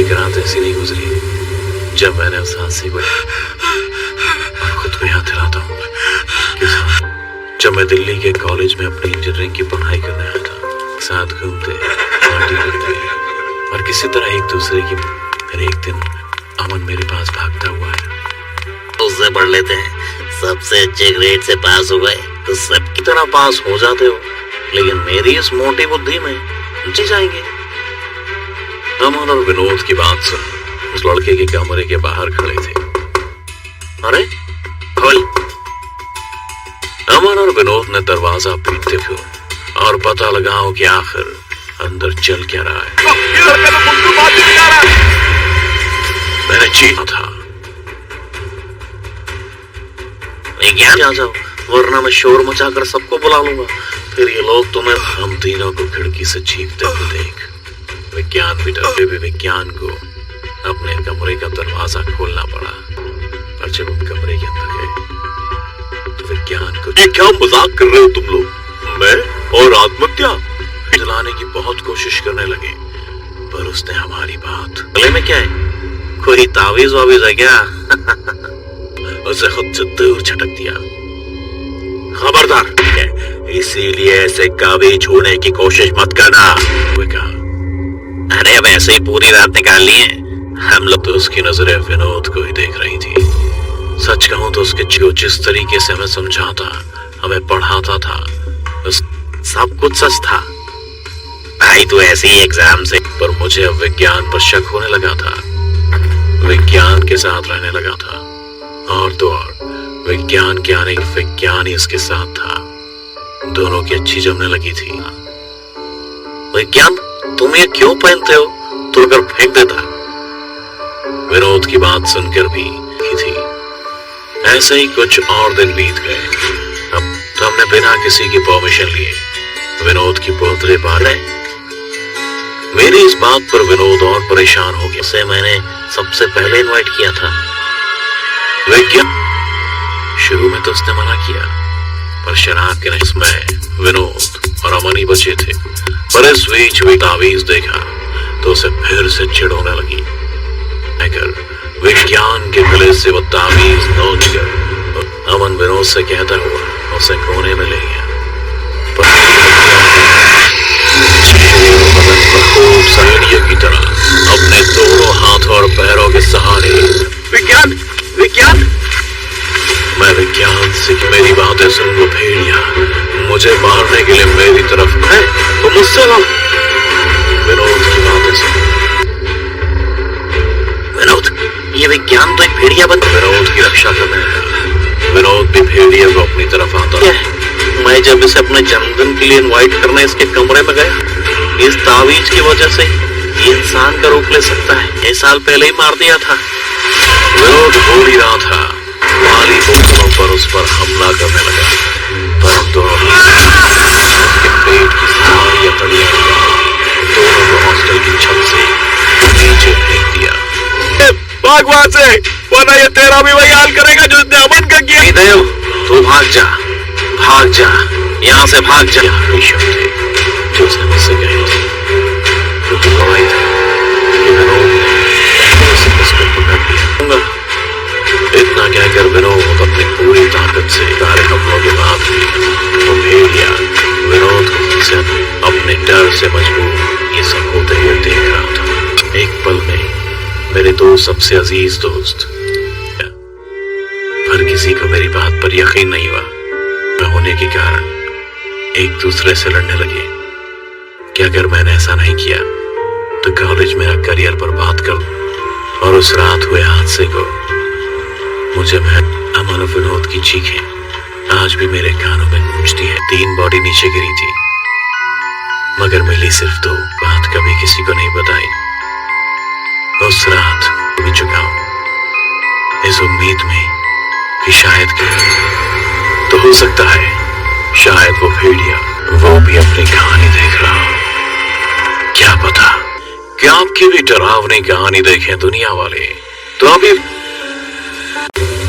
एक रात ऐसी नहीं गुजरी जब मैंने उस हादसे को और खुद को याद दिलाता हूँ जब मैं दिल्ली के कॉलेज में अपनी इंजीनियरिंग की पढ़ाई करने आया था। साथ घूमते पार्टी करते और किसी तरह एक दूसरे की। फिर एक दिन अमन मेरे पास भागता हुआ है। उससे पढ़ लेते हैं, सबसे अच्छे ग्रेड से पास हो गए तो सबकी तरह पास हो जाते हो, लेकिन मेरी इस मोटी बुद्धि में जी जाएंगे। अमन और विनोद की बात सुन उस लड़के के कमरे के बाहर खड़े थे। अरे खोल। अमन और विनोद ने दरवाजा पीटते हुए और पता लगाओ कि आखिर अंदर चल क्या रहा है। मैंने चीखा था, विज्ञान आ जाओ वरना मैं शोर मचाकर सबको बुला लूंगा, फिर ये लोग तुम्हें। हम तीनों को खिड़की से चीखते हुए देख विज्ञान भी डरते हुए विज्ञान को अपने कमरे का दरवाजा खोलना पड़ा। और जब हम कमरे के अंदर गए तो विज्ञान को, ये क्या मजाक कर रहे हो तुम लोग? मैं और आत्महत्या जलाने की बहुत कोशिश करने लगे, पर उसने हमारी बात। गले में क्या है, कोई तावीज वावीज है क्या? उसे खुद से दूर छटक दिया। खबरदार, इसीलिए ऐसे काबी छोड़ने की कोशिश मत करना। कहा, अरे वैसे ही पूरी रात निकालनी है हम लोग। तो उसकी नजरें विनोद को ही देख रही थी। सच कहूं तो उसके जिस तरीके से हमें समझाता, हमें पढ़ाता था, सब कुछ सच था भाई, तो ऐसे ही एग्जाम से। पर मुझे अब विज्ञान पर शक होने लगा था। विज्ञान के साथ रहने लगा था और तो और विज्ञान के आने विज्ञान ही इसके साथ था। दोनों की अच्छी जमने लगी थी। विज्ञान तुम ये क्यों पहनते हो, तोड़कर फेंक देता। विनोद की बात सुनकर भी थी। ऐसे ही कुछ और दिन बीत गए। अब तो हमने बिना किसी की परमिशन लिए विनोद की बोतलें बांधे। मेरी इस बात पर विनोद और परेशान हो गया। उसे मैंने सबसे पहले इनवाइट किया था। विज्ञान शुरू में तो उसने मना किया, पर शराब के नशे में विनोद और अमन ही बचे थे। पर इस बीच भी तावीज देखा तो उसे फिर से चिढ़ होने लगी। विज्ञान के गले से वो तावीज नोच कर अमन विनोद से कहता हुआ उसे कोने में ले गया। खूब सहेलियों की तरह अपने दोनों हाथों और पैरों के सहारे विज्ञान विज्ञान मैं विज्ञान से कि मेरी बातें सुन वो भेड़िया मुझे मारने के लिए मेरी तरफ है तो मुझसे ना। विनोद की बातें सुन। विनोद, ये विज्ञान तो एक भेड़िया बन। विनोद की रक्षा करने लगा। विनोद भी भेड़िया को अपनी तरफ आता। मैं जब इसे अपने जन्मदिन के लिए इनवाइट करने इसके कमरे में गया, इस तावीज की वजह से ये इंसान का रूप ले सकता है। 1 साल पहले ही मार दिया था। विनोद बोल ही रहा था, माली बोतलों पर उस पर हमला करने लगा, पर दोनों उसके पेट की सारी अतड़ियां दोनों को हॉस्टल की छत से नीचे फेंक दिया। भाग वहां से, वरना ये तेरा भी वही हाल करेगा जो इसने अमन का किया। देव, तू भाग जा, भाग जा, यहाँ से भाग जा। शब्द थे जो उसने मुझसे कहे थे, क्योंकि गवाही था कि विनोद ने उसे मुझको पकड़ लिया। इतना कहकर विनोद अपनी पूरी ताकत से सारे हमलों के बाद भी वो भेड़िया विनोद को से अपने डर से मजबूर ये सब होते हुए देख रहा था। एक पल में मेरे दो सबसे अजीज दोस्त, हर किसी को मेरी बात पर यकीन नहीं हुआ होने के कारण एक दूसरे से लड़ने लगे कि अगर मैंने ऐसा नहीं किया तो कॉलेज मेरा करियर बर्बाद कर दूं। और उस रात हुए हादसे को मुझे अमन और विनोद की चीखें आज भी मेरे कानों में गूंजती है। 3 बॉडी नीचे गिरी थी, मगर मिली सिर्फ 2। बात कभी किसी को नहीं बताई। उस रात भी चुका हूं इस उम्मीद में कि शायद तो हो सकता है शायद वो भेड़िया वो भी अपनी कहानी देख रहा हो। क्या पता कि आपकी भी डरावनी कहानी देखें दुनिया वाले। तो अभी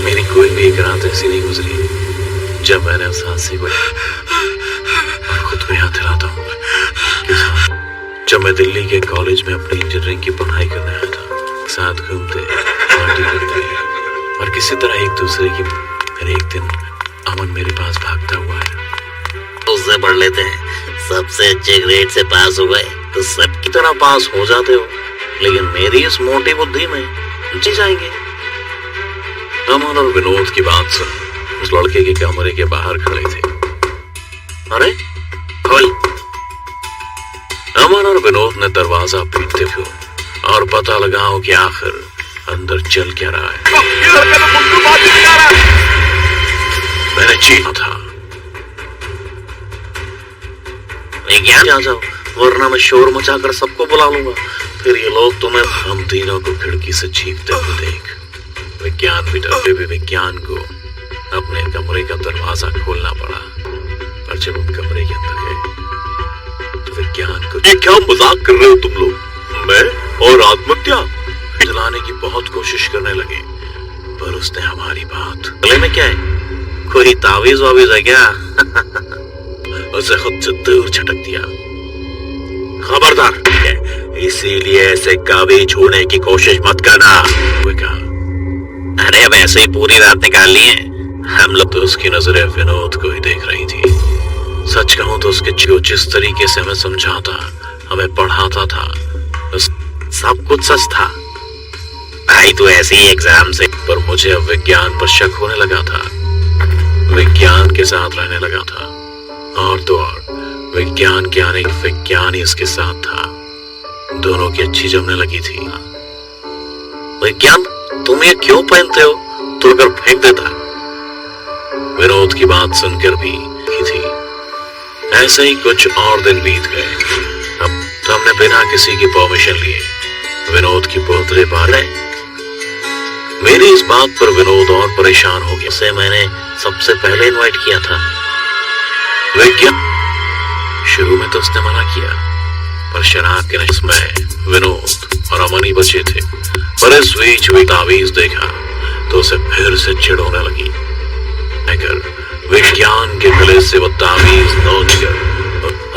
मेरी कोई भी एक रात ऐसी नहीं गुजरी जब मैंने उस हादसे को और खुद को याद दिलाता हूँ जब मैं दिल्ली के कॉलेज में अपनी इंजीनियरिंग की पढ़ाई करने आया था। इसी तरह एक दूसरे की। फिर एक दिन अमन मेरे पास भागता हुआ आया। उससे पढ़ लेते हैं, सबसे अच्छे ग्रेड से पास हो गए तो सबकी तरह पास हो जाते हो, लेकिन मेरी इस मोटी बुद्धि में जी जाएंगे। अमन और विनोद की बात सुन उस लड़के के कमरे के बाहर खड़े थे। अरे खोल। अमन और विनोद ने दरवाजा पीटते हुए और पता लगाओ कि आखिर अंदर चल क्या रहा है। मैंने चीखा था, विज्ञान आ जाओ, वरना मैं शोर मचाकर सबको बुला लूंगा। फिर ये लोग तुम्हें। हम तीनों को खिड़की से चीखते हुए देख विज्ञान भी डरते हुए विज्ञान को अपने कमरे का दरवाजा खोलना पड़ा। और जब हम कमरे के अंदर गए तो विज्ञान को, ये क्या मजाक कर रहे हो तुम लोग? मैं और आत्महत्या जलाने की बहुत कोशिश करने लगे, पर उसने हमारी बात। गले में क्या है? कोई तावीज वावीज है क्या? उसे खुद से दूर झटक दिया। खबरदार, इसीलिए ऐसे कावे छोड़ने की कोशिश मत करना। वो कहा, अरे वैसे ही पूरी रात निकाल लिए हम लोग। तो उसकी नजरें विनोद को ही देख रही थी। सच कहूं तो उसके जिस तरीके से हमें समझाता, हमें पढ़ाता था, सब कुछ सच था। भाई तू ऐसे ही एग्जाम से। पर मुझे अब विज्ञान पर शक होने लगा था। विज्ञान के साथ रहने लगा था, और तो और विज्ञान के आने की विज्ञान ही उसके साथ था। दोनों की अच्छी जमने लगी थी। विज्ञान तुम ये क्यों पहनते हो? तो अगर फेंक देता। विनोद की बात सुनकर भी थी। ऐसे ही कुछ और दिन बीत गए। अब तो हमने बिना किसी की परमिशन लिए विनोद की बर्थडे पार्टी। मेरी इस बात पर विनोद और परेशान हो गया। उसे मैंने सबसे पहले इनवाइट किया था। विज्ञान शुरू में तो उसने मना किया, पर शराब के नशे में विनोद और अमन ही बचे थे। पर इस बीच वे तावीज देखा तो उसे फिर से चिढ़ होने लगी। अगर विज्ञान के गले से वो तावीज नोच कर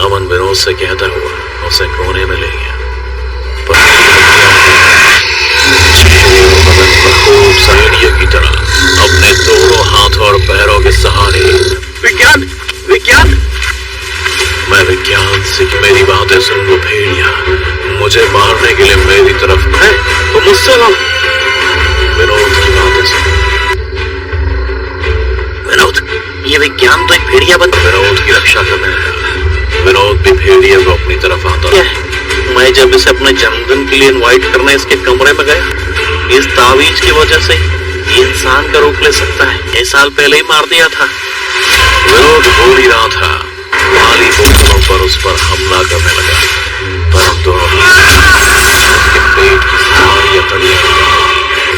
अमन विनोद से कहता हुआ उसे कोने में ले गया। खूब सहेलियों की तरह अपने दोनों हाथों और पैरों के सहारे। विज्ञान विज्ञान मैं विज्ञान से कि मेरी बातें सुन लो भेड़िया, मुझे मारने के लिए मेरी तरफ है तो मुझसे लो। विनोद की बातें सुन। विनोद, ये विज्ञान तो एक भेड़िया बन। विनोद की रक्षा करने लगा। विनोद भी भेड़िया को अपनी तरफ आता है। मैं जब इसे अपने जन्मदिन के लिए इनवाइट करने इसके कमरे में गया, इस तावीज की वजह से ये इंसान का रूप ले सकता है। 1 साल पहले ही मार दिया था। विनोद बोल ही रहा था, माली बोतलों पर उस पर हमला करने लगा, पर हम दोनों उसके पेट की सारी अतड़ियां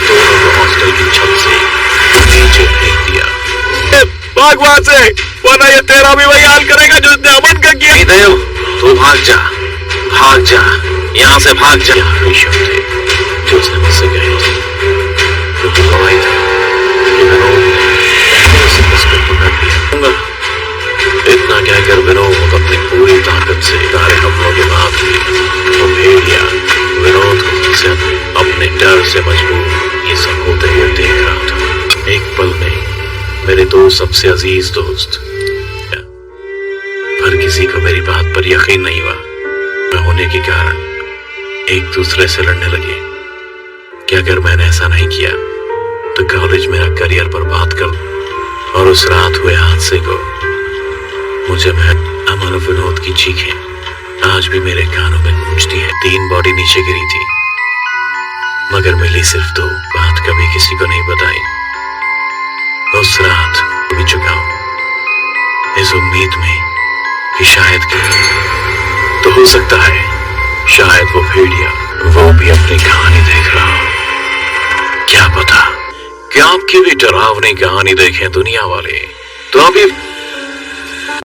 दोनों को हॉस्टल की छत से नीचे फेंक दिया। भाग वहां से, वरना ये तेरा भी वही हाल करेगा जो इसने अमन का किया। देव, तू भाग जा, भाग जा, यहाँ से भाग जा। यही शब्द थे जो उसने मुझसे कहे थे, क्योंकि गवाही थे कि विनोद ने उसे मुझको पकड़ लिया। इतना कहकर विनोद अपनी पूरी ताकत से सारे हमलों के बाद भी वो भेड़िया विनोद को से अपने डर से मजबूर ये सब होते हुए देख रहा था। एक पल में मेरे दो सबसे अजीज दोस्त, हर किसी को मेरी बात पर यकीन नहीं हुआ, मैं होने के कारण एक दूसरे से लड़ने लगे कि अगर मैंने ऐसा नहीं किया तो कॉलेज मेरा करियर बर्बाद कर दूं। और उस रात हुए हादसे को मुझे अमन और विनोद की चीखें आज भी मेरे कानों में गूंजती है। 3 बॉडी नीचे गिरी थी, मगर मिली सिर्फ 2। बात कभी किसी को नहीं बताई। उस रात भी चुका हूं इस उम्मीद में कि शायद तो हो सकता है शायद वो भेड़िया वो भी अपनी कहानी देख रहा हो। क्या पता कि आपकी भी डरावनी कहानी देखें दुनिया वाले। तो अभी